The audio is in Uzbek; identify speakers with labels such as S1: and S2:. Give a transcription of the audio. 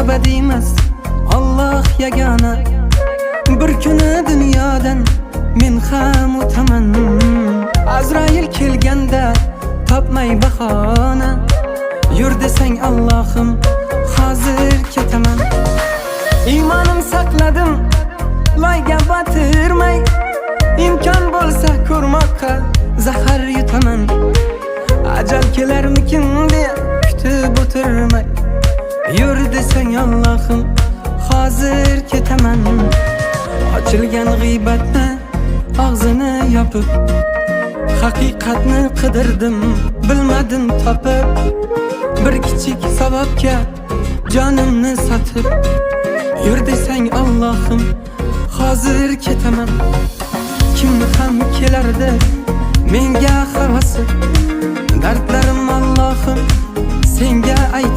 S1: abadiy emas, Alloh yagona. Bir kuni dunyodan men ham o'taman. Azrail kelganda topmay bahona, yur desang Allohim, hozir ketaman. Iymonim saqladim, loyga batirmay, imkon bo'lsa ko'rmoqqa zahar yutaman. Ajal kelarmikin deya kutib o'tirmay, yur desang Allohim, hozir ketaman. Ochilgan g'iybatni og'zini yopib, haqiqatni qidirdim, bilmadim topib. Bir kichik savobga jonimni sotib, yur desang Allohim, hozir ketaman. Kimni ham kelardi menga havasi, dardlarim Allohim senga aytaman.